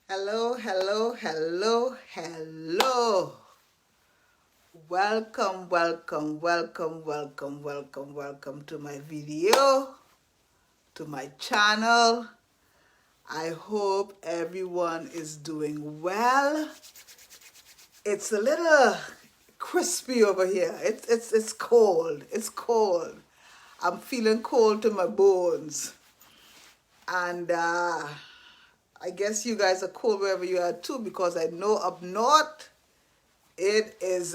Hello, hello, hello, hello. Welcome, welcome, welcome, welcome, welcome, welcome to my video, to my channel. I hope everyone is doing well. It's a little crispy over here. It's cold. It's cold. I'm feeling cold to my bones. And I guess you guys are cold wherever you are too, because I know up north it is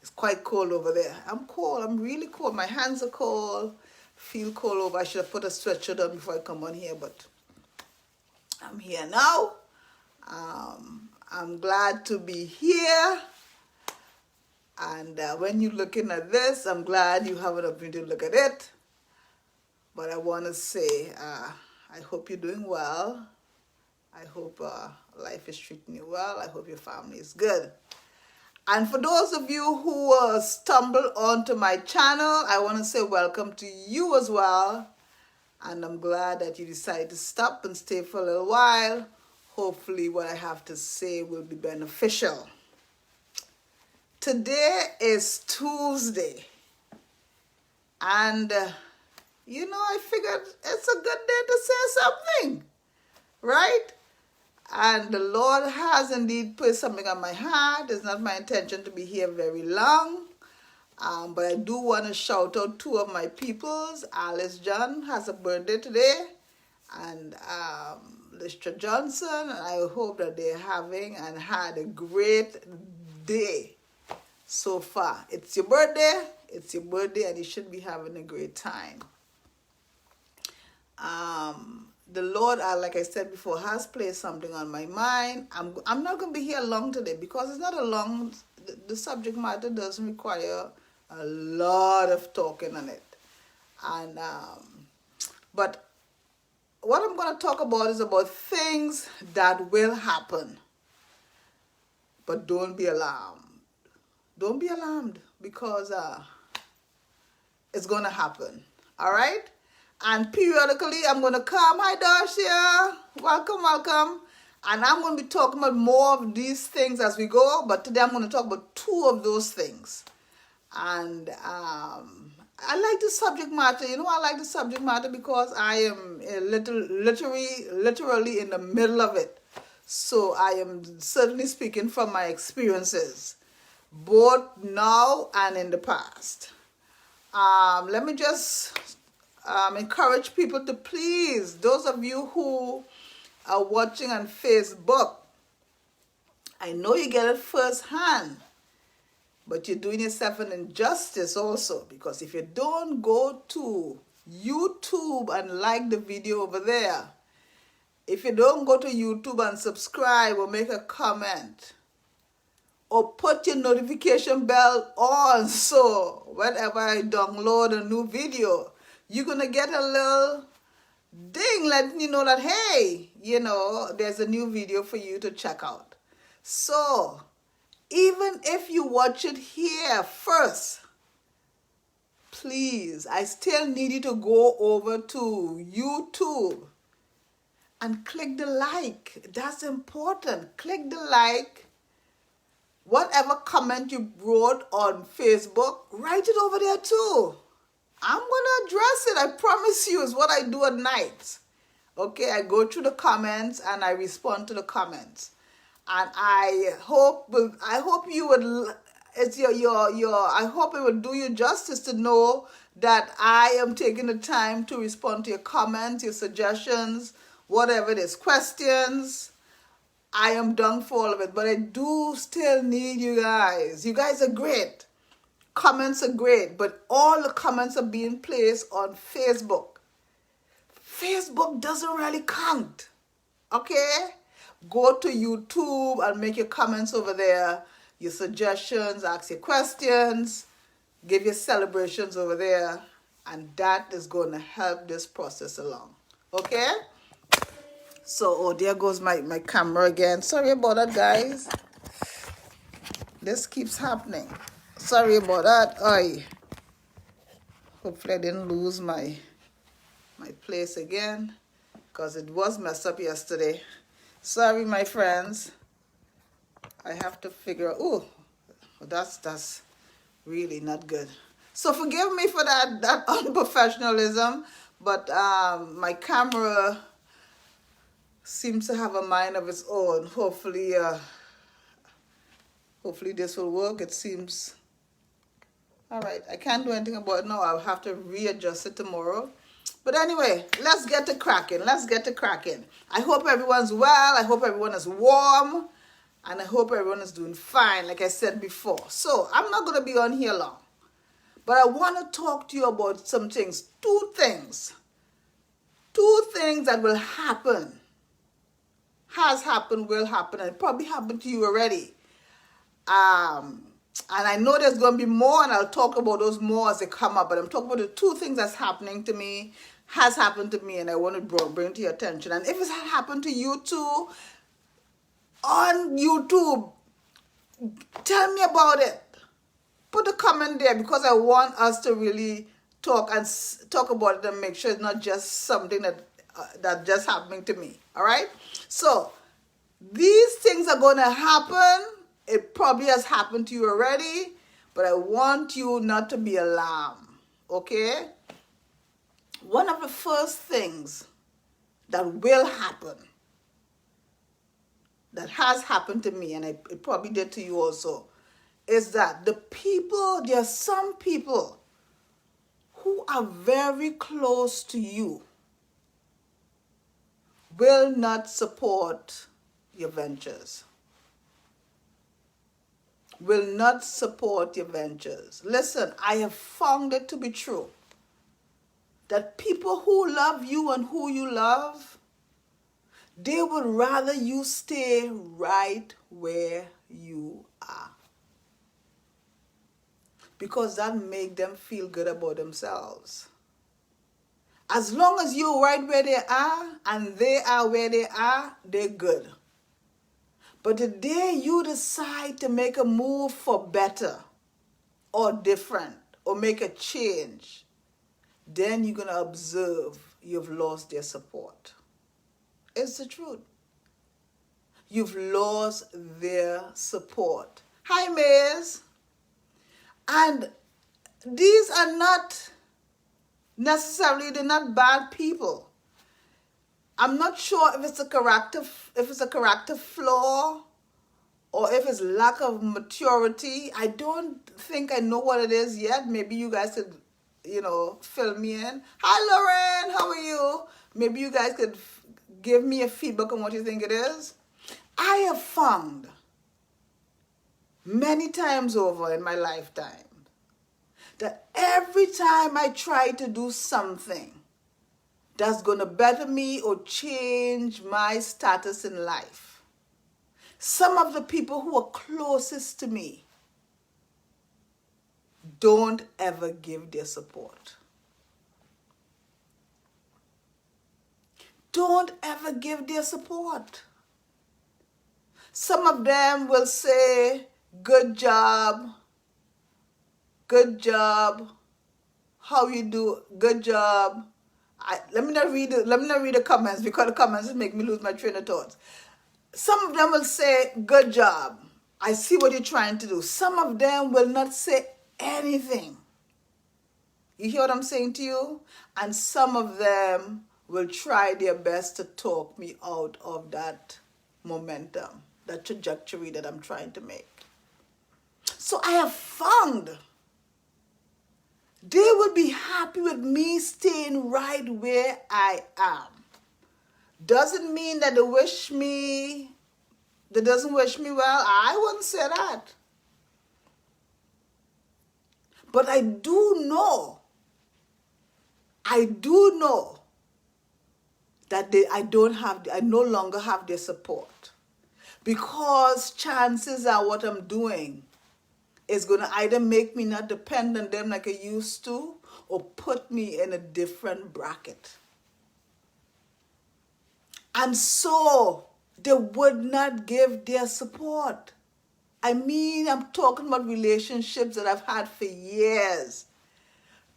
it's quite cold over there. I'm cold. I'm really cold. My hands are cold. Feel cold over. I should have put a sweatshirt on before I come on here, but I'm here now. I'm glad to be here. And when you're looking at this, I'm glad you have an opportunity to look at it. But I want to say, I hope you're doing well. I hope life is treating you well. I hope your family is good. And for those of you who stumbled onto my channel, I want to say welcome to you as well. And I'm glad that you decided to stop and stay for a little while. Hopefully what I have to say will be beneficial. Today is Tuesday. And, I figured it's a good day to say something, right? And the Lord has indeed put something on my heart. It's not my intention to be here very long. But I do want to shout out two of my peoples. Alice John has a birthday today. And Listra Johnson. And I hope that they're having and had a great day so far. It's your birthday. It's your birthday and you should be having a great time. The Lord, like I said before, has placed something on my mind. I'm not going to be here long today because it's not a long, the subject matter doesn't require a lot of talking on it. And but what I'm going to talk about is about things that will happen. But don't be alarmed. Don't be alarmed because it's going to happen. All right? And periodically, I'm going to come. Hi, Darcia. Welcome, welcome. And I'm going to be talking about more of these things as we go. But today, I'm going to talk about two of those things. And I like the subject matter. I like the subject matter because I am literally in the middle of it. So I am certainly speaking from my experiences, both now and in the past. Let me just encourage people to please, those of you who are watching on Facebook, I know you get it firsthand, but you're doing yourself an injustice also, because if you don't go to YouTube and like the video over there, if you don't go to YouTube and subscribe or make a comment, or put your notification bell on, so whenever I download a new video, you're going to get a little ding letting you know that, hey, there's a new video for you to check out. So, even if you watch it here first, please, I still need you to go over to YouTube and click the like. That's important. Click the like. Whatever comment you wrote on Facebook, write it over there too. I'm going to address it. I promise you. It's what I do at night. Okay, I go through the comments and I respond to the comments. And I hope you would, it's I hope it would do you justice to know that I am taking the time to respond to your comments, your suggestions, whatever it is, questions. I am done for all of it, but I do still need you guys. You guys are great. Comments are great, but all the comments are being placed on Facebook. Facebook doesn't really count, okay? Go to YouTube and make your comments over there, your suggestions, ask your questions, give your celebrations over there, and that is going to help this process along, okay? So, there goes my camera again. Sorry about that, guys. This keeps happening. Sorry about that. Hopefully I didn't lose my place again, because it was messed up yesterday. Sorry, my friends. I have to figure out. Oh, that's really not good. So forgive me for that unprofessionalism, but my camera seems to have a mind of its own. Hopefully this will work. It seems all right. I can't do anything about it now. I'll have to readjust it tomorrow. But anyway, let's get to cracking. Let's get to cracking. I hope everyone's well. I hope everyone is warm. And I hope everyone is doing fine, like I said before. So I'm not going to be on here long. But I want to talk to you about some things. Two things. Two things that will happen. Has happened, will happen, and probably happened to you already. And I know there's going to be more, and I'll talk about those more as they come up. But I'm talking about the two things that's happening to me, has happened to me, and I want to bring to your attention. And if it's happened to you too, on YouTube, tell me about it. Put a comment there, because I want us to really talk about it and make sure it's not just something that just happening to me. All right? So these things are going to happen. It probably has happened to you already, but I want you not to be alarmed. Okay? One of the first things that will happen, that has happened to me, and it probably did to you also, is that there are some people who are very close to you will not support your ventures. Will not support your ventures. Listen, I have found it to be true that people who love you and who you love, they would rather you stay right where you are, because that makes them feel good about themselves. As long as you're right where they are and they are where they are, they're good. But the day you decide to make a move for better or different or make a change, then you're going to observe you've lost their support. It's the truth. You've lost their support. Hi, Maze. And these are not necessarily, they're not bad people. I'm not sure if it's a character flaw or if it's lack of maturity. I don't think I know what it is yet. Maybe you guys could, fill me in. Hi, Lauren. How are you? Maybe you guys could give me a feedback on what you think it is. I have found many times over in my lifetime that every time I try to do something that's going to better me or change my status in life, some of the people who are closest to me don't ever give their support. Don't ever give their support. Some of them will say, good job, how you do, good job. Let me not read the comments, because the comments make me lose my train of thoughts. Some of them will say, good job, I see what you're trying to do. Some of them will not say anything. You hear what I'm saying to you? And some of them will try their best to talk me out of that momentum, that trajectory that I'm trying to make. So I have found they would be happy with me staying right where I am. Doesn't mean that they doesn't wish me well. I wouldn't say that. But I do know that I no longer have their support, because chances are what I'm doing is going to either make me not depend on them like I used to, or put me in a different bracket. And so they would not give their support. I mean, I'm talking about relationships that I've had for years.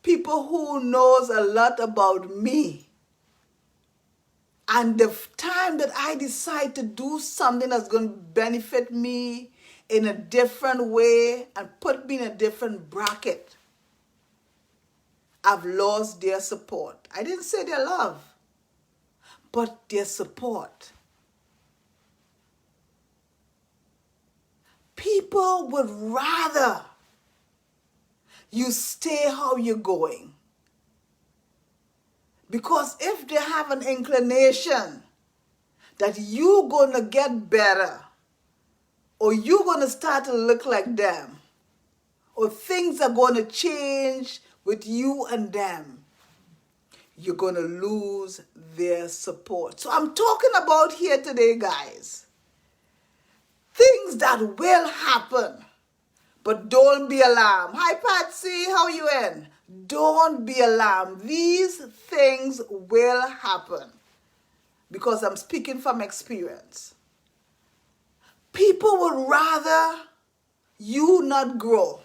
People who knows a lot about me. And the time that I decide to do something that's going to benefit me in a different way and put me in a different bracket, I've lost their support. I didn't say their love, but their support. People would rather you stay how you're going. Because if they have an inclination that you're going to get better, or you're going to start to look like them, or things are going to change with you and them, you're going to lose their support. So I'm talking about here today, guys, things that will happen, but don't be alarmed. Hi, Patsy, how you in? Don't be alarmed. These things will happen because I'm speaking from experience. People would rather you not grow.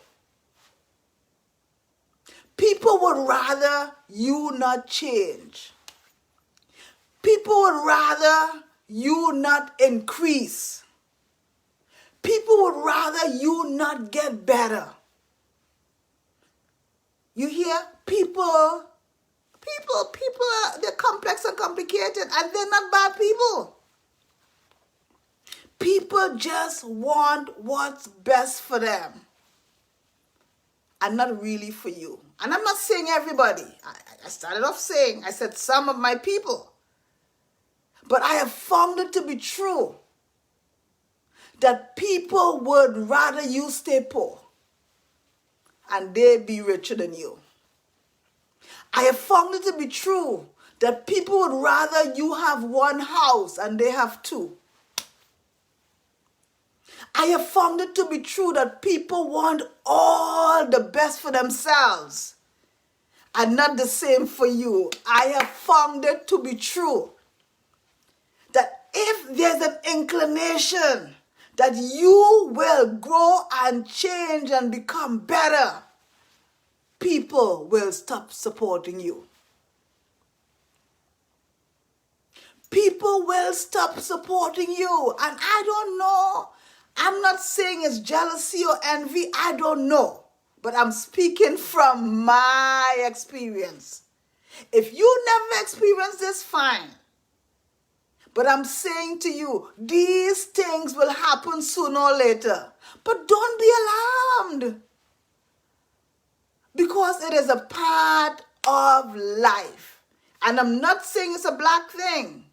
People would rather you not change. People would rather you not increase. People would rather you not get better. You hear? People, they're complex and complicated, and they're not bad people. People just want what's best for them and not really for you. And I'm not saying everybody. I started off saying, I said some of my people. But I have found it to be true that people would rather you stay poor and they be richer than you. I have found it to be true that people would rather you have one house and they have two. I have found it to be true that people want all the best for themselves and not the same for you. I have found it to be true that if there's an inclination that you will grow and change and become better, people will stop supporting you. People will stop supporting you. And I don't know. I'm not saying it's jealousy or envy. I don't know. But I'm speaking from my experience. If you never experienced this, fine. But I'm saying to you, these things will happen sooner or later. But don't be alarmed. Because it is a part of life. And I'm not saying it's a black thing.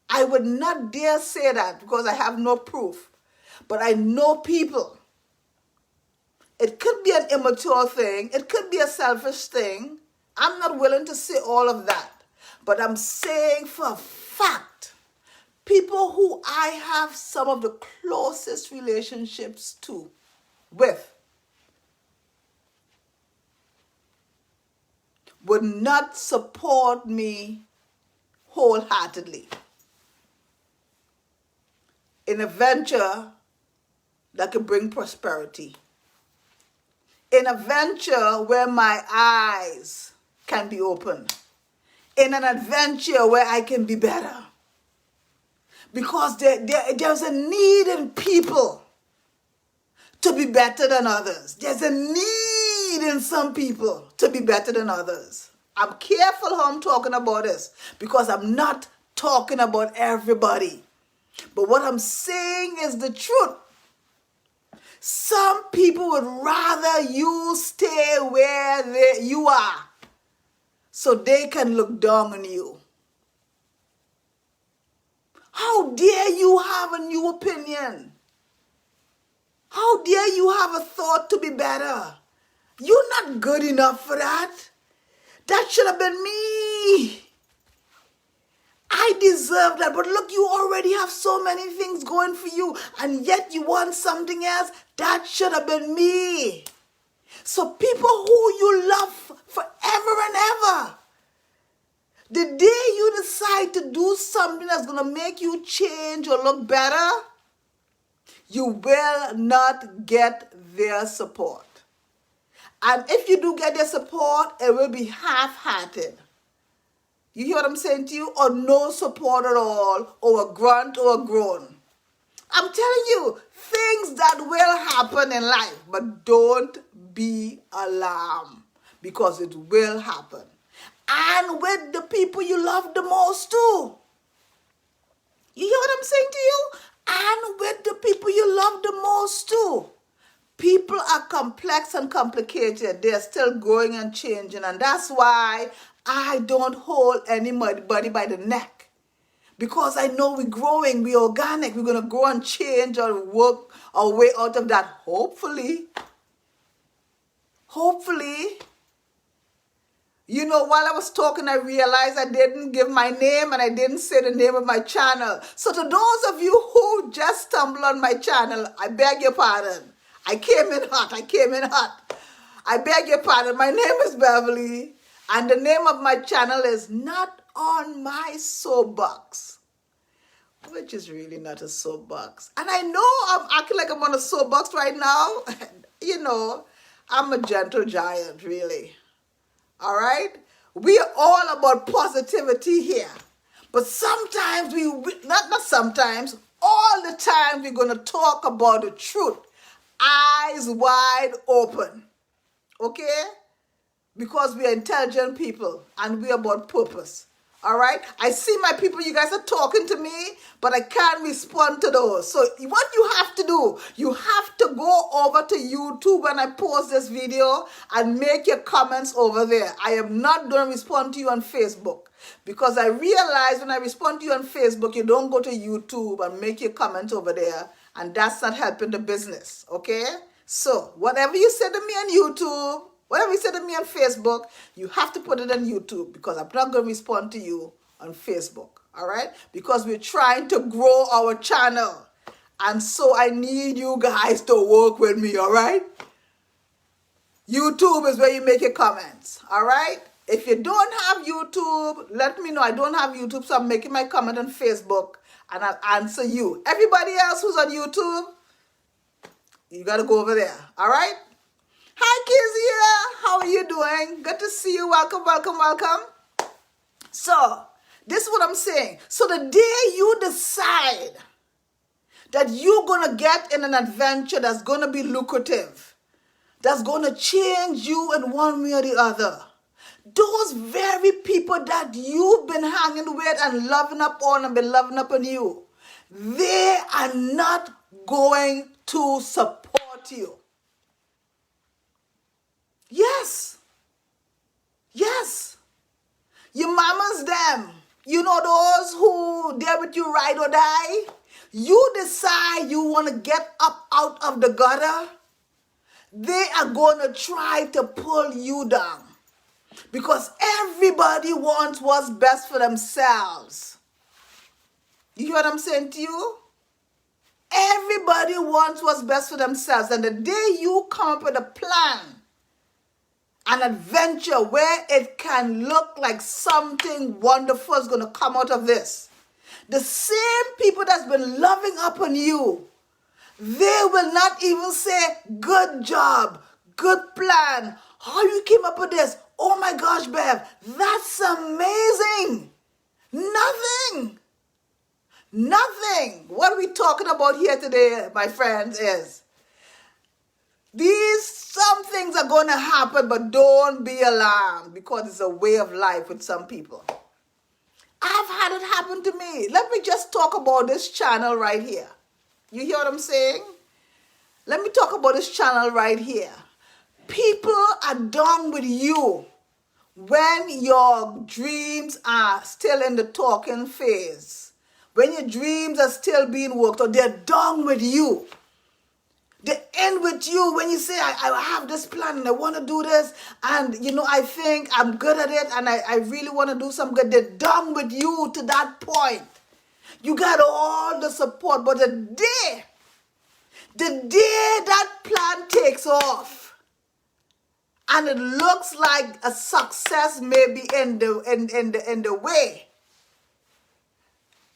I would not dare say that because I have no proof. But I know people. It could be an immature thing. It could be a selfish thing. I'm not willing to say all of that. But I'm saying for a fact, people who I have some of the closest relationships with would not support me wholeheartedly in a venture that can bring prosperity, in a venture where my eyes can be opened, in an adventure where I can be better. Because there's a need in people to be better than others. There's a need in some people to be better than others. I'm careful how I'm talking about this because I'm not talking about everybody. But what I'm saying is the truth. Some people would rather you stay where you are so they can look down on you. How dare you have a new opinion? How dare you have a thought to be better? You're not good enough for that. That should have been me. I deserve that. But look, you already have so many things going for you, and yet you want something else. That should have been me. So people who you love forever and ever, the day you decide to do something that's going to make you change or look better, you will not get their support. And if you do get their support, it will be half-hearted. You hear what I'm saying to you? Or no support at all, or a grunt or a groan. I'm telling you, things that will happen in life, but don't be alarmed because it will happen. And with the people you love the most too. You hear what I'm saying to you? And with the people you love the most too. People are complex and complicated. They're still growing and changing. And that's why I don't hold anybody by the neck. Because I know we're growing, we're organic. We're going to grow and change or work our way out of that. Hopefully. Hopefully. You know, while I was talking, I realized I didn't give my name and I didn't say the name of my channel. So to those of you who just stumbled on my channel, I beg your pardon. I came in hot. I beg your pardon. My name is Beverly and the name of my channel is Not on My Soapbox, which is really not a soapbox. And I know I'm acting like I'm on a soapbox right now. You know, I'm a gentle giant, really. All right? We are all about positivity here. But sometimes not sometimes, all the time we're going to talk about the truth. Eyes wide open. Okay? Because we are intelligent people and we are about purpose. All right? I see my people, you guys are talking to me, but I can't respond to those. So what you have to do, you have to go over to YouTube when I post this video and make your comments over there. I am not going to respond to you on Facebook because I realize when I respond to you on Facebook, you don't go to YouTube and make your comments over there, and that's not helping the business. Okay? So whatever you say to me on YouTube, whatever you say to me on Facebook, you have to put it on YouTube because I'm not going to respond to you on Facebook, all right? Because we're trying to grow our channel. And so I need you guys to work with me, all right? YouTube is where you make your comments, all right? If you don't have YouTube, let me know. I don't have YouTube, so I'm making my comment on Facebook and I'll answer you. Everybody else who's on YouTube, you got to go over there, all right? Hi, Kezia. How are you doing? Good to see you. Welcome, welcome, welcome. So, this is what I'm saying. So, the day you decide that you're going to get in an adventure that's going to be lucrative, that's going to change you in one way or the other, those very people that you've been hanging with and loving up on and been loving up on you, they are not going to support you. Yes. Yes. Your mamas, them. You know those who there with you ride or die? You decide you want to get up out of the gutter. They are going to try to pull you down. Because everybody wants what's best for themselves. You hear what I'm saying to you? Everybody wants what's best for themselves. And the day you come up with a plan, an adventure where it can look like something wonderful is going to come out of this, the same people that's been loving up on you, they will not even say, good job, good plan, how you came up with this, oh my gosh, Bev, that's amazing. Nothing. What are we talking about here today, my friends, is some things are going to happen, but don't be alarmed because it's a way of life with some people. I've had it happen to me. Let me just talk about this channel right here. You hear what I'm saying? Let me talk about this channel right here. People are done with you when your dreams are still in the talking phase. When your dreams are still being worked on, they're done with you. They end with you when you say, I have this plan and I want to do this. And, I think I'm good at it and I really want to do some good. They're done with you to that point. You got all the support. But the day that plan takes off and it looks like a success maybe in the way,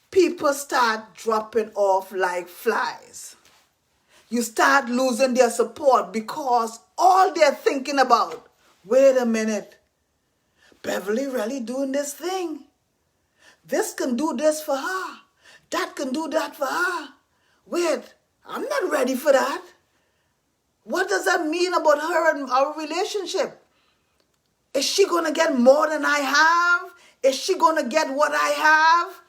people start dropping off like flies. You start losing their support because all they're thinking about, wait a minute, Beverly really doing this thing? This can do this for her. That can do that for her. Wait, I'm not ready for that. What does that mean about her and our relationship? Is she going to get more than I have? Is she going to get what I have?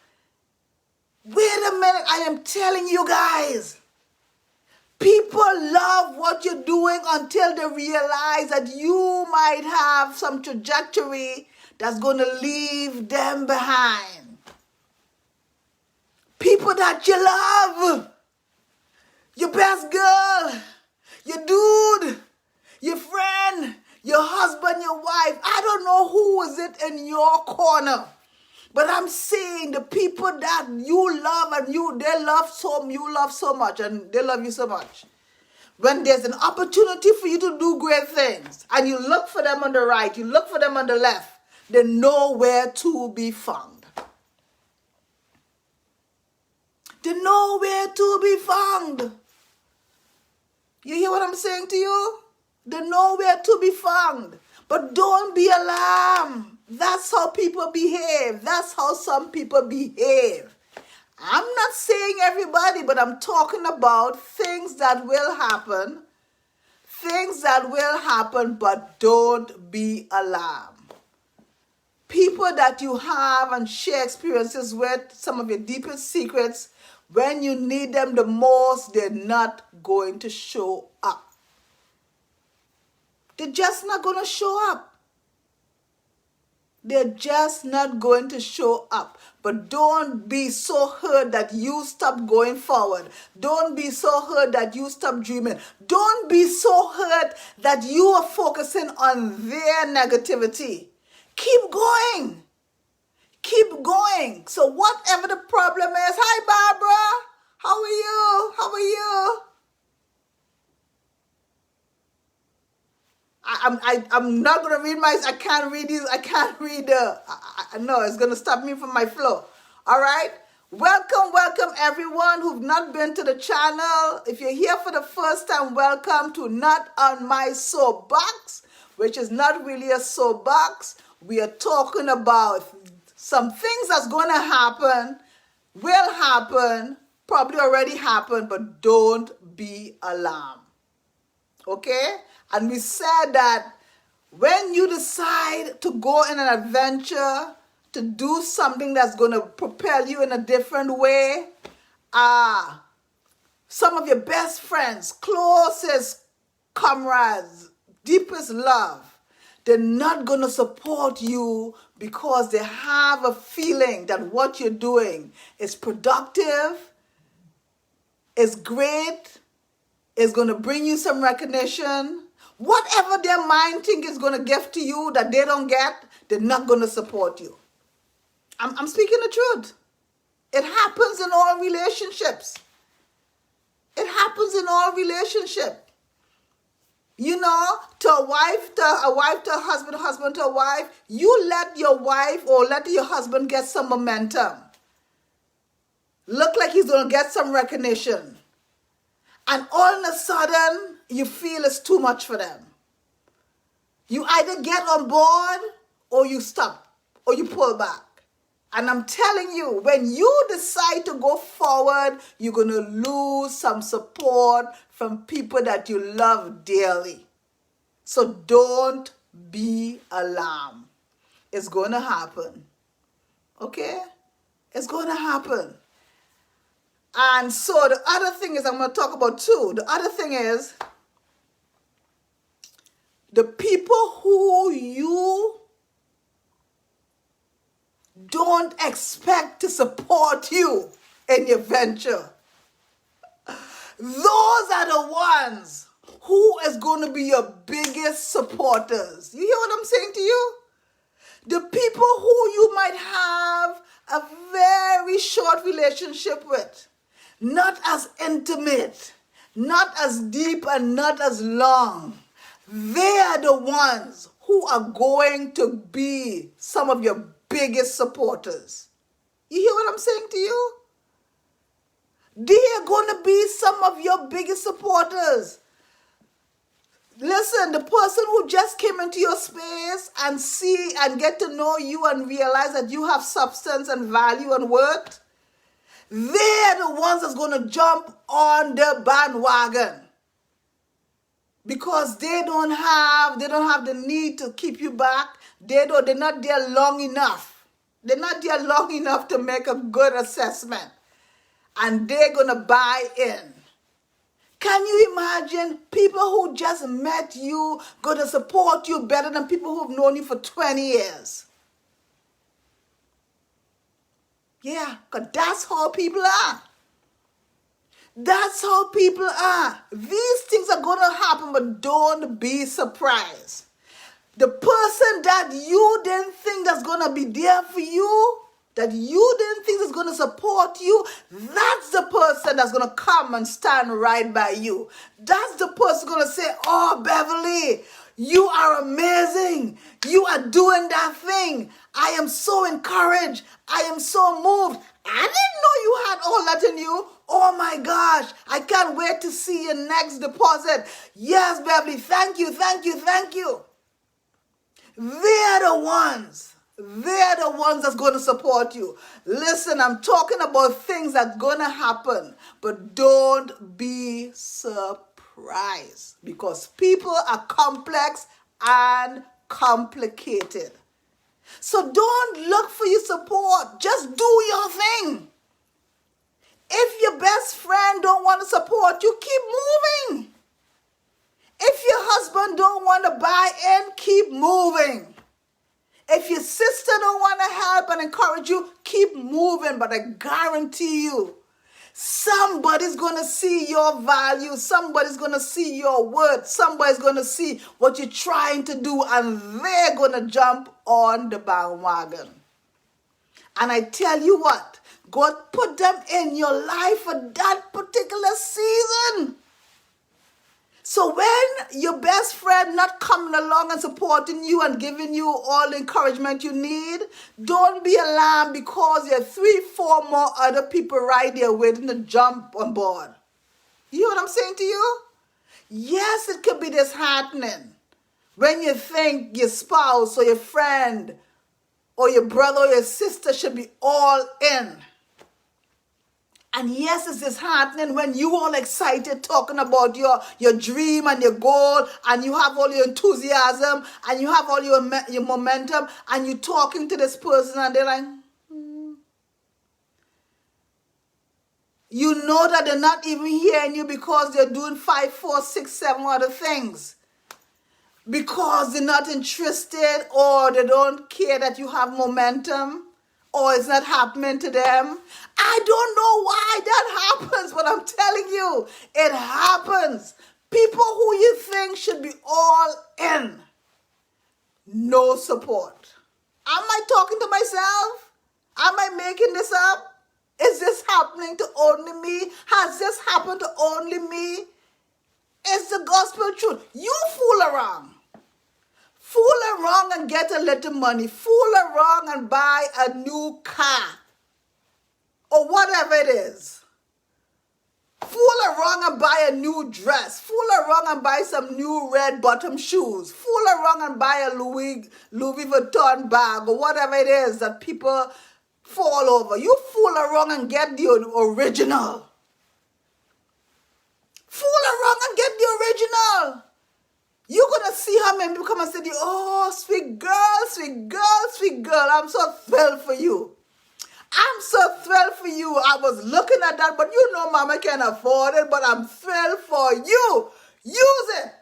Wait a minute, I am telling you guys. People love what you're doing until they realize that you might have some trajectory that's going to leave them behind. People that you love, your best girl, your dude, your friend, your husband, your wife. I don't know who is it in your corner, but I'm saying the people that you love and you love so much and they love you so much. When there's an opportunity for you to do great things and you look for them on the right, you look for them on the left, they're nowhere to be found. They're nowhere to be found. You hear what I'm saying to you? They're nowhere to be found. But don't be alarmed. That's how people behave. That's how some people behave. I'm not saying everybody, but I'm talking about things that will happen. Things that will happen, but don't be alarmed. People that you have and share experiences with, some of your deepest secrets, when you need them the most, they're not going to show up. They're just not going to show up. They're just not going to show up. But don't be so hurt that you stop going forward. Don't be so hurt that you stop dreaming. Don't be so hurt that you are focusing on their negativity. Keep going. Keep going. So whatever the problem is, hi Barbara, how are you? How are you? I'm not going to read I can't read these, I can't read no, it's going to stop me from my flow. All right? Welcome everyone who've not been to the channel. If you're here for the first time, welcome to Not On My Soapbox, which is not really a soapbox. We are talking about some things that's going to happen, will happen, probably already happened, but don't be alarmed. Okay? And we said that when you decide to go in an adventure, to do something that's going to propel you in a different way, some of your best friends, closest comrades, deepest love, they're not going to support you because they have a feeling that what you're doing is productive, is great, is going to bring you some recognition. Whatever their mind think is going to give to you that they don't get, they're not going to support you. I'm speaking the truth. It happens in all relationships. It happens in all relationships. You know, to a wife to a husband, a husband to a wife, you let your wife or let your husband get some momentum. Look like he's going to get some recognition. And all of a sudden, you feel it's too much for them. You either get on board or you stop or you pull back. And I'm telling you, when you decide to go forward, you're going to lose some support from people that you love dearly. So don't be alarmed. It's going to happen. Okay? It's going to happen. And so the other thing is, I'm going to talk about too. The other thing is, the people who you don't expect to support you in your venture, those are the ones who is going to be your biggest supporters. You hear what I'm saying to you? The people who you might have a very short relationship with, not as intimate, not as deep, and not as long. They are the ones who are going to be some of your biggest supporters. You hear what I'm saying to you? They are going to be some of your biggest supporters. Listen, the person who just came into your space and see and get to know you and realize that you have substance and value and worth, they're the ones that's going to jump on the bandwagon. Because they don't have the need to keep you back. They're not there long enough. They're not there long enough to make a good assessment. And they're going to buy in. Can you imagine people who just met you going to support you better than people who've known you for 20 years? Yeah, because that's how people are. That's how people are. These things are going to happen, but don't be surprised. The person that you didn't think that's going to be there for you, that you didn't think is going to support you, that's the person that's going to come and stand right by you. That's the person going to say, oh, Beverly, you are amazing. You are doing that thing. I am so encouraged. I am so moved. I didn't know you had all that in you. Oh my gosh, I can't wait to see your next deposit. Yes, Beverly, thank you, thank you, thank you. They're the ones that's going to support you. Listen, I'm talking about things that's going to happen, but don't be surprised because people are complex and complicated. So don't look for your support. Just do your thing. If your best friend don't want to support you, keep moving. If your husband don't want to buy in, keep moving. If your sister don't want to help and encourage you, keep moving. But I guarantee you, somebody's going to see your value. Somebody's going to see your worth. Somebody's going to see what you're trying to do, and they're going to jump on the bandwagon. And I tell you what, God put them in your life for that particular season. So when your best friend not coming along and supporting you and giving you all the encouragement you need, don't be alarmed because there are 3, 4 more other people right there waiting to jump on board. You know what I'm saying to you? Yes, it could be disheartening when you think your spouse or your friend or your brother or your sister should be all in. And yes, it's disheartening when you all excited talking about your dream and your goal, and you have all your enthusiasm and you have all your momentum, and you're talking to this person and they're like, You know that they're not even hearing you because they're doing 5, 4, 6, 7 other things. Because they're not interested, or they don't care that you have momentum, or it's not happening to them. I don't know why that happens, but I'm telling you, it happens. People who you think should be all in, no support. Am I talking to myself? Am I making this up? Is this happening to only me? Has this happened to only me? It's the gospel truth. You fool around. Fool around and get a little money. Fool around and buy a new car. Or whatever it is. Fool around and buy a new dress. Fool around and buy some new red bottom shoes. Fool around and buy a Louis Vuitton bag or whatever it is that people fall over. You fool around and get the original. Fool around and get the original. You're going to see how many people come and say, oh, sweet girl, sweet girl, sweet girl. I'm so thrilled for you. I'm so thrilled for you. I was looking at that, but you know mama can't afford it, but I'm thrilled for you. Use it.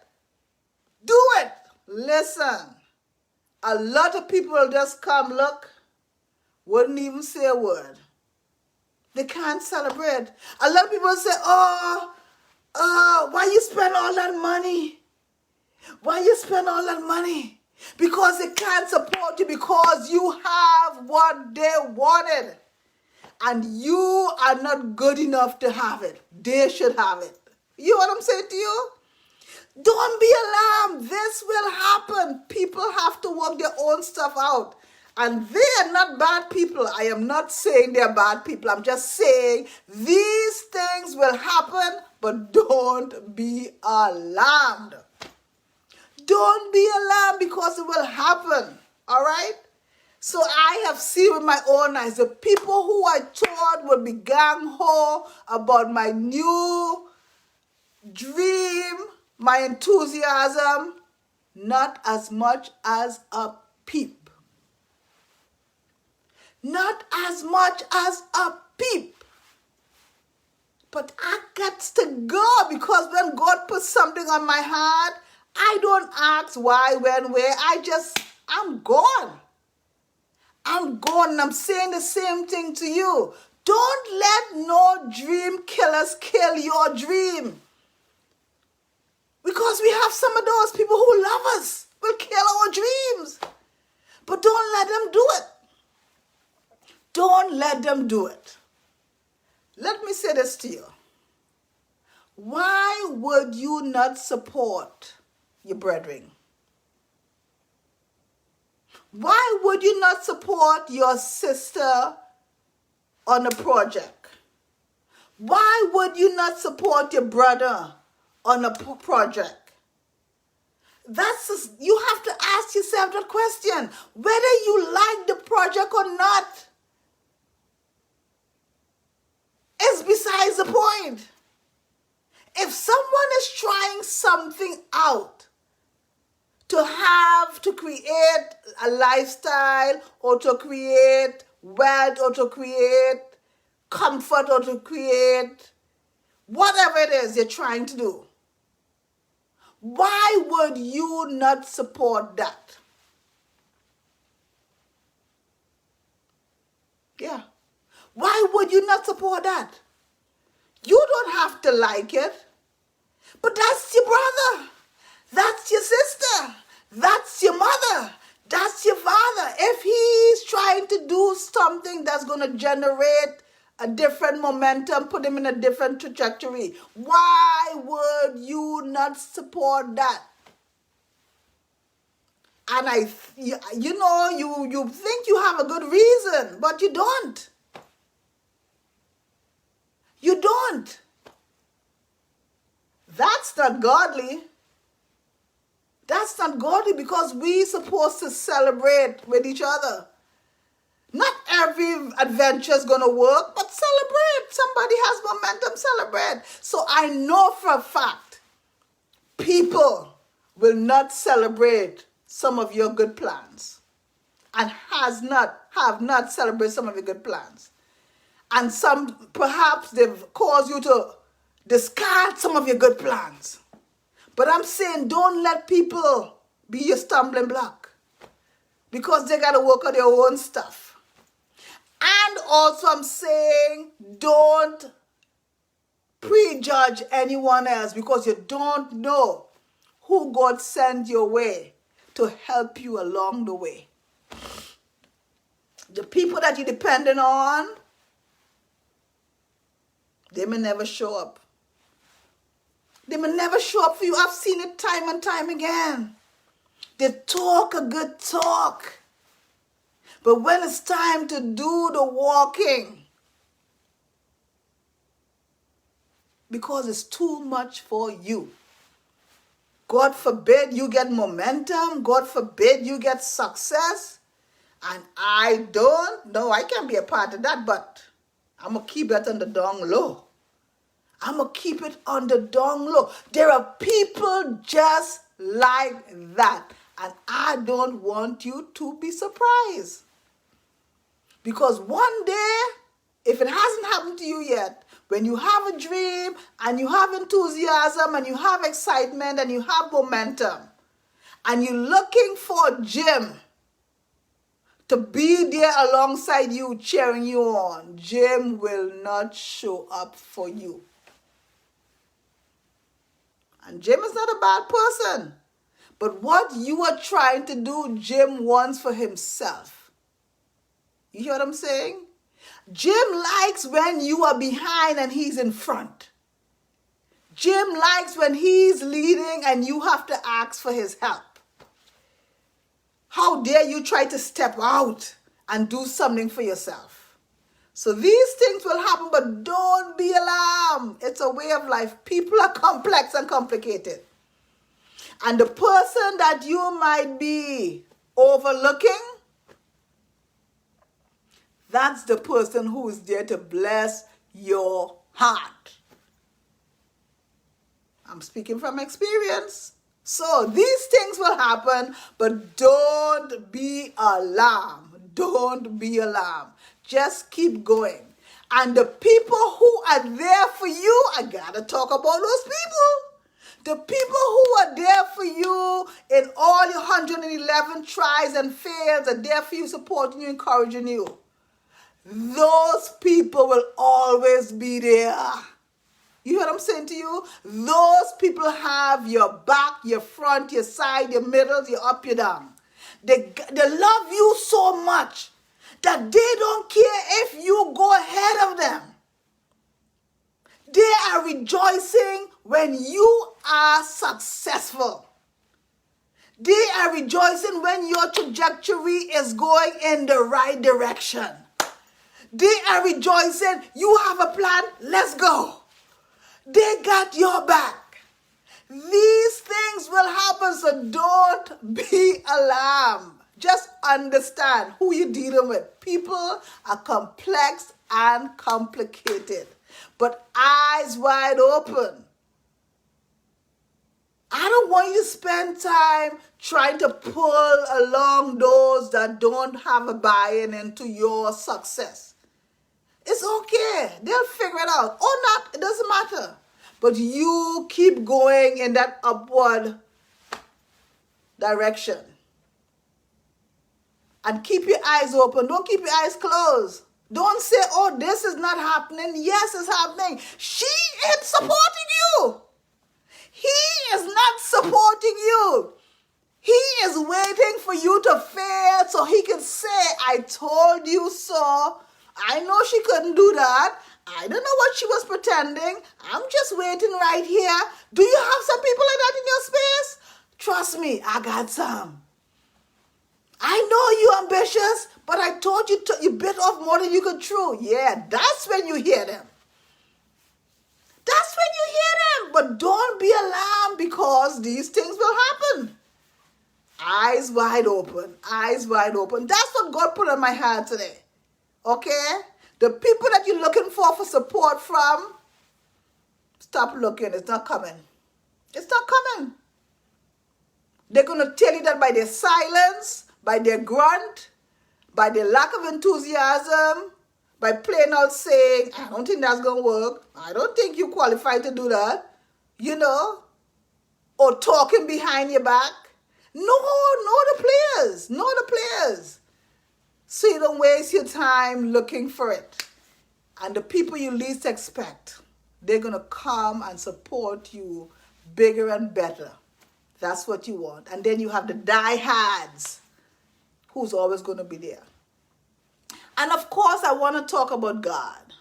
Do it. Listen, a lot of people will just come, look, wouldn't even say a word. They can't celebrate. A lot of people say, why you spend all that money? Why you spend all that money? Because they can't support you because you have what they wanted. And you are not good enough to have it. They should have it. You know what I'm saying to you? Don't be alarmed. This will happen. People have to work their own stuff out. And they are not bad people. I am not saying they're bad people. I'm just saying these things will happen, but don't be alarmed. Don't be alarmed because it will happen. All right? So I have seen with my own eyes the people who I thought would be gang-ho about my new dream, my enthusiasm, not as much as a peep. Not as much as a peep. But I got to go because when God puts something on my heart, I don't ask why, when, where. I'm gone. I'm gone, and I'm saying the same thing to you. Don't let no dream killers kill your dream. Because we have some of those people who love us, will kill our dreams. But don't let them do it. Don't let them do it. Let me say this to you. Why would you not support your brethren? Why would you not support your sister on a project? Why would you not support your brother on a project? You have to ask yourself that question. Whether you like the project or not is besides the point. If someone is trying something out to create a lifestyle or to create wealth or to create comfort or to create whatever it is you're trying to do, why would you not support that? Yeah. Why would you not support that? You don't have to like it, but that's your brother. That's your sister. That's your mother. That's your father. If he's trying to do something that's going to generate a different momentum, put him in a different trajectory, why would you not support that? And you think you have a good reason, but you don't. You don't. That's not godly. That's not godly because we're supposed to celebrate with each other. Not every adventure is going to work, but celebrate. Somebody has momentum, celebrate. So I know for a fact, people will not celebrate some of your good plans and have not celebrated some of your good plans. And some, perhaps they've caused you to discard some of your good plans. But I'm saying don't let people be your stumbling block because they got to work on their own stuff. And also I'm saying don't prejudge anyone else because you don't know who God sent your way to help you along the way. The people that you're depending on, they may never show up. They may never show up for you. I've seen it time and time again. They talk a good talk. But when it's time to do the walking, because it's too much for you. God forbid you get momentum. God forbid you get success. And I can't be a part of that, but I'm going to keep that on the down low. I'm going to keep it on the down low. There are people just like that. And I don't want you to be surprised. Because one day, if it hasn't happened to you yet, when you have a dream and you have enthusiasm and you have excitement and you have momentum and you're looking for Jim to be there alongside you, cheering you on, Jim will not show up for you. And Jim is not a bad person. But what you are trying to do, Jim wants for himself. You hear what I'm saying? Jim likes when you are behind and he's in front. Jim likes when he's leading and you have to ask for his help. How dare you try to step out and do something for yourself? So these things will happen, but don't be alarmed. It's a way of life. People are complex and complicated. And the person that you might be overlooking, that's the person who is there to bless your heart. I'm speaking from experience. So these things will happen, but don't be alarmed. Don't be alarmed. Just keep going. And the people who are there for you, I gotta talk about those people. The people who are there for you in all your 111 tries and fails are there for you, supporting you, encouraging you. Those people will always be there. You hear what I'm saying to you? Those people have your back, your front, your side, your middle, your up, your down. They love you so much that they don't care if you go ahead of them. They are rejoicing when you are successful. They are rejoicing when your trajectory is going in the right direction. They are rejoicing. You have a plan. Let's go. They got your back. These things will happen, so don't be alarmed. Just understand who you're dealing with. People are complex and complicated, but eyes wide open. I don't want you to spend time trying to pull along those that don't have a buy-in into your success. It's okay. They'll figure it out. Or not. It doesn't matter. But you keep going in that upward direction. And keep your eyes open. Don't keep your eyes closed. Don't say, oh, this is not happening. Yes, it's happening. She is supporting you. He is not supporting you. He is waiting for you to fail so he can say, I told you so. I know she couldn't do that. I don't know what she was pretending. I'm just waiting right here. Do you have some people like that in your space? Trust me, I got some. I know you're ambitious, but I told you you bit off more than you could chew. Yeah, that's when you hear them. That's when you hear them. But don't be alarmed because these things will happen. Eyes wide open. Eyes wide open. That's what God put on my heart today. Okay? The people that you're looking for support from, stop looking. It's not coming. It's not coming. They're going to tell you that by their silence, by their grunt, by their lack of enthusiasm, by plain out saying, I don't think that's going to work. I don't think you're qualified to do that. You know? Or talking behind your back. No, know the players. Know the players. So you don't waste your time looking for it. And the people you least expect, they're going to come and support you bigger and better. That's what you want. And then you have the diehards who's always going to be there. And of course, I want to talk about God.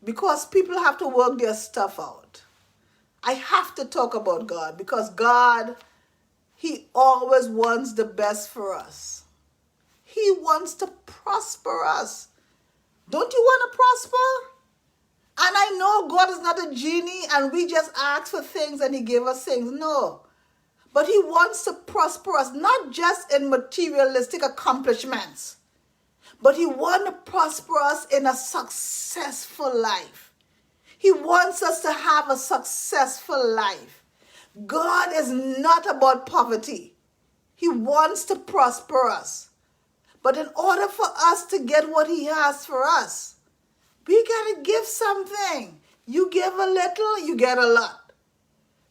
Because people have to work their stuff out. I have to talk about God because God, He always wants the best for us. He wants to prosper us. Don't you want to prosper? And I know God is not a genie and we just ask for things and He gave us things. No. But He wants to prosper us, not just in materialistic accomplishments, but He wants to prosper us in a successful life. He wants us to have a successful life. God is not about poverty. He wants to prosper us. But in order for us to get what He has for us, we got to give something. You give a little, you get a lot.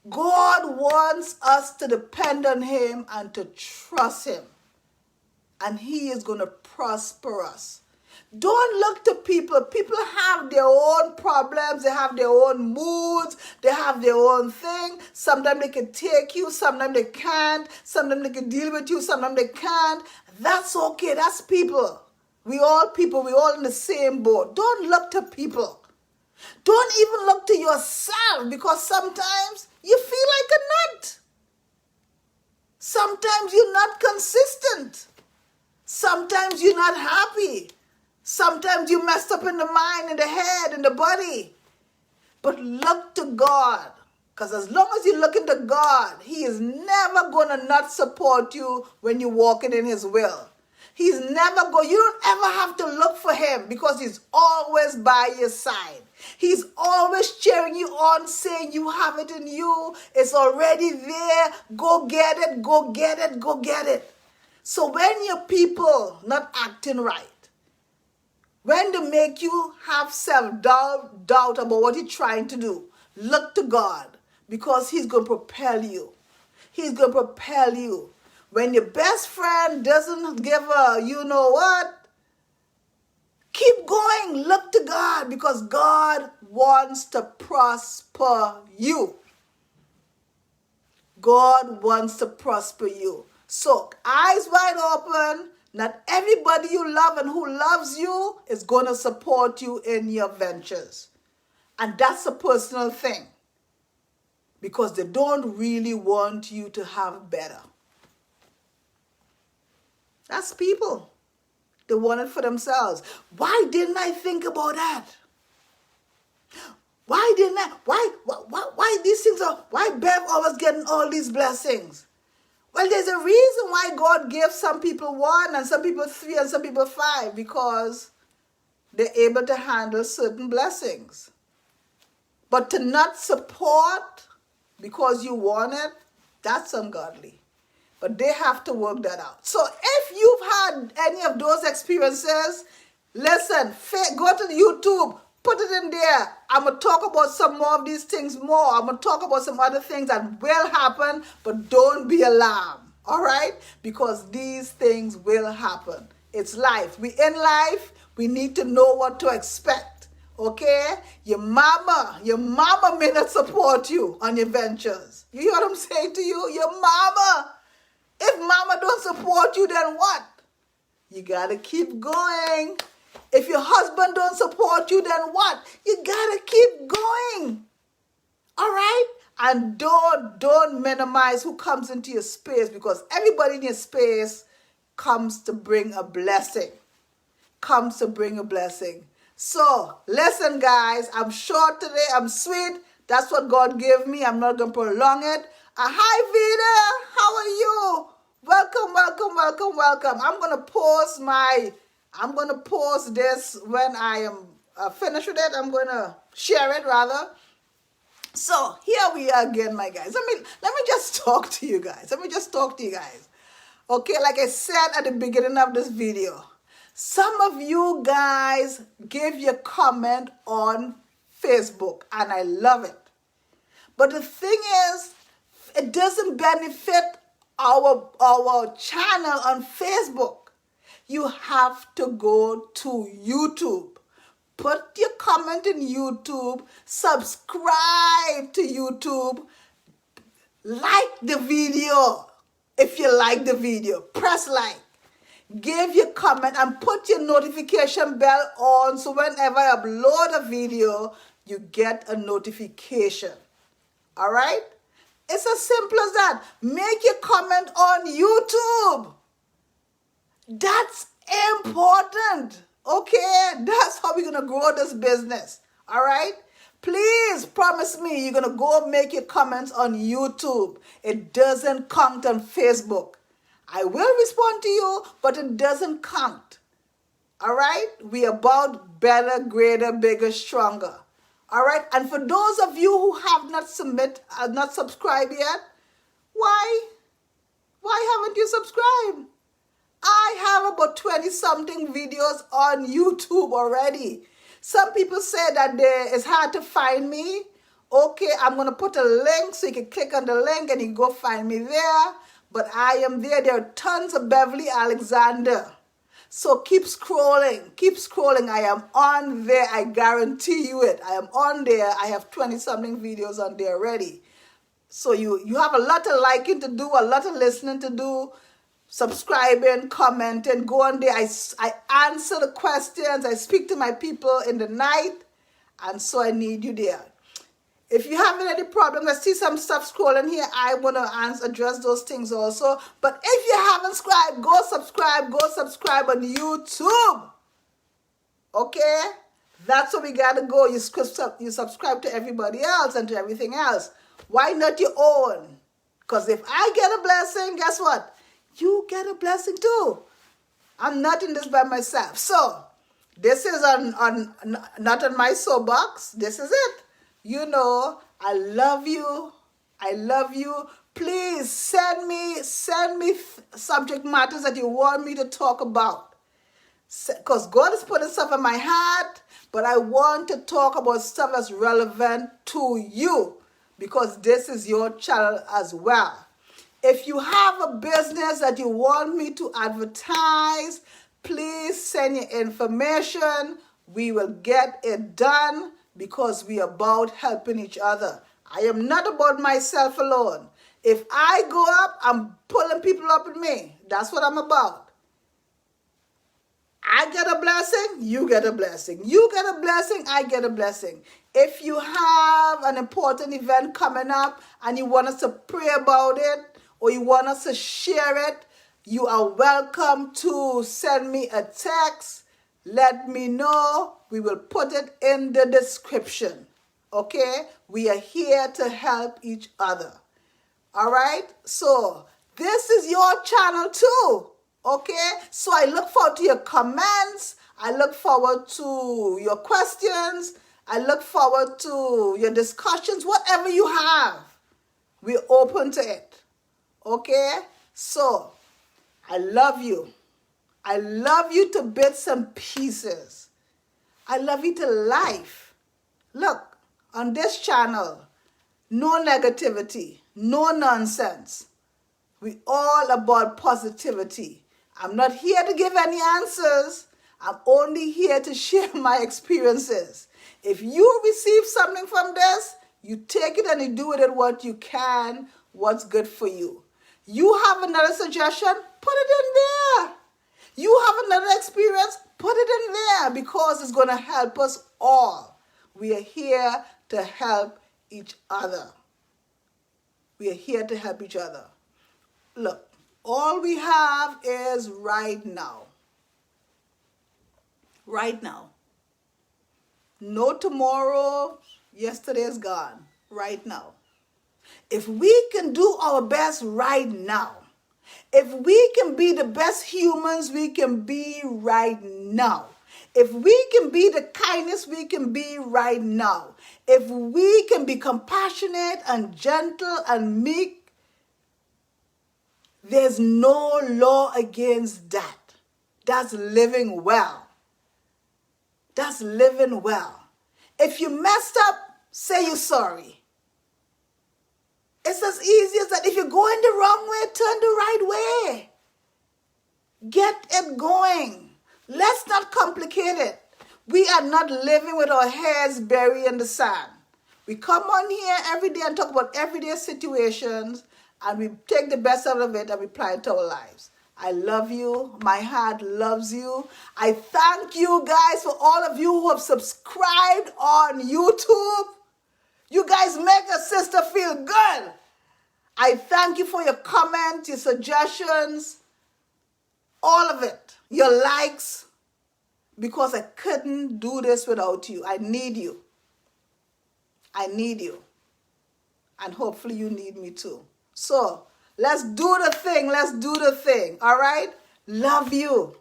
God wants us to depend on Him and to trust Him. And He is going to prosper us. Don't look to people. People have their own problems. They have their own moods. They have their own thing. Sometimes they can take you. Sometimes they can't. Sometimes they can deal with you. Sometimes they can't. That's okay. That's people. We all people. We all in the same boat. Don't look to people. Don't even look to yourself because sometimes you feel like a nut. Sometimes you're not consistent. Sometimes you're not happy. Sometimes you messed up in the mind, in the head, in the body. But look to God. Because as long as you look into God, he is never going to not support you when you're walking in his will. He's never going, you don't ever have to look for him because he's always by your side. He's always cheering you on, saying you have it in you. It's already there. Go get it, go get it, go get it. So when your people not acting right, when they make you have self-doubt about what you're trying to do, look to God because he's going to propel you. He's going to propel you. When your best friend doesn't give a you know what, keep going. Look to God because God wants to prosper you. God wants to prosper you. So, eyes wide open. Not everybody you love and who loves you is going to support you in your ventures. And that's a personal thing. Because they don't really want you to have better. That's people. They want it for themselves. Why didn't I think about that? Why didn't I? Why these things are, why Bev always getting all these blessings? Well, there's a reason why God gives some people 1 and some people 3 and some people 5 because they're able to handle certain blessings. But to not support because you want it, that's ungodly. But they have to work that out. So if you've had any of those experiences, listen, go to YouTube, put it in there. I'm going to talk about some more of these things more. I'm going to talk about some other things that will happen, but don't be alarmed, all right? Because these things will happen. It's life. We in life, we need to know what to expect, okay? Your mama may not support you on your ventures. You hear what I'm saying to you? Your mama. If mama don't support you, then what? You got to keep going. If your husband don't support you, then what? You got to keep going. All right? And don't minimize who comes into your space because everybody in your space comes to bring a blessing. Comes to bring a blessing. So, listen, guys. I'm short today. I'm sweet. That's what God gave me. I'm not going to prolong it. Hi, Vida. How are you? Welcome, welcome, welcome, welcome. I'm going to post this when I am finished with it. I'm going to share it, rather. So, here we are again, my guys. Let me just talk to you guys. Okay, like I said at the beginning of this video, some of you guys gave your comment on Facebook, and I love it. But the thing is, it doesn't benefit our channel on Facebook. You have to go to YouTube. Put your comment in YouTube. Subscribe to YouTube. Like the video. If you like the video, press like. Give your comment and put your notification bell on so whenever I upload a video, you get a notification. All right? It's as simple as that. Make your comment on YouTube. That's important. Okay? That's how we're going to grow this business. All right? Please promise me you're going to go make your comments on YouTube. It doesn't count on Facebook. I will respond to you, but it doesn't count. All right? We about better, greater, bigger, stronger. All right, and for those of you who have not subscribed yet, why haven't you subscribed? I have about 20-something videos on YouTube already. Some people say that it's hard to find me. Okay, I'm going to put a link so you can click on the link and you can go find me there. But I am there. There are tons of Beverly Alexander. So keep scrolling. I am on there. I guarantee you it. I am on there. I have 20-something videos on there already. So you have a lot of liking to do, a lot of listening to do, subscribing, commenting, go on there. I answer the questions. I speak to my people in the night. And so I need you there. If you having any problems, I see some stuff scrolling here. I want to address those things also. But if you haven't subscribed, go subscribe on YouTube. Okay? That's where we gotta go. You subscribe to everybody else and to everything else. Why not your own? Because if I get a blessing, guess what? You get a blessing too. I'm not in this by myself. So this is on not on my soapbox. This is it. You know, I love you. I love you. Please send me subject matters that you want me to talk about. Because God is putting stuff in my heart, but I want to talk about stuff that's relevant to you because this is your channel as well. If you have a business that you want me to advertise, please send your information. We will get it done because we are about helping each other. I am not about myself alone. If I go up, I'm pulling people up with me. That's what I'm about. I get a blessing, you get a blessing. You get a blessing, I get a blessing. If you have an important event coming up and you want us to pray about it or you want us to share it, you are welcome to send me a text. Let me know. We will put it in the description. Okay? We are here to help each other. All right? So, this is your channel too. Okay, so I look forward to your comments. I look forward to your questions. I look forward to your discussions. Whatever you have, we're open to it. Okay, so I love you. I love you to bits and pieces. I love you to life. Look, on this channel, no negativity, no nonsense. We all about positivity. I'm not here to give any answers. I'm only here to share my experiences. If you receive something from this, you take it and you do with it what you can, what's good for you. You have another suggestion, put it in there. You have another experience, put it in there because it's going to help us all. We are here to help each other. We are here to help each other. Look, all we have is right now. Right now. No tomorrow. Yesterday is gone. Right now. If we can do our best right now, if we can be the best humans we can be right now, if we can be the kindness we can be right now, if we can be compassionate and gentle and meek, there's no law against that. That's living well. That's living well. If you messed up, say you're sorry. It's as easy as that. If you're going the wrong way, turn the right way. Get it going. Let's not complicate it. We are not living with our heads buried in the sand. We come on here every day and talk about everyday situations, and we take the best out of it and we apply it to our lives. I love you. My heart loves you. I thank you guys for all of you who have subscribed on YouTube. You guys make a sister feel good. I thank you for your comments, your suggestions, all of it, your likes, because I couldn't do this without you. I need you. I need you. And hopefully you need me too. So, let's do the thing. Let's do the thing. All right? Love you.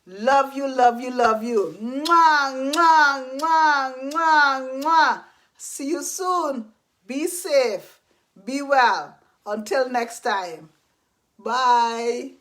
Love you, love you, love you. Mwah, mwah, mwah, mwah, mwah. See you soon. Be safe. Be well. Until next time. Bye.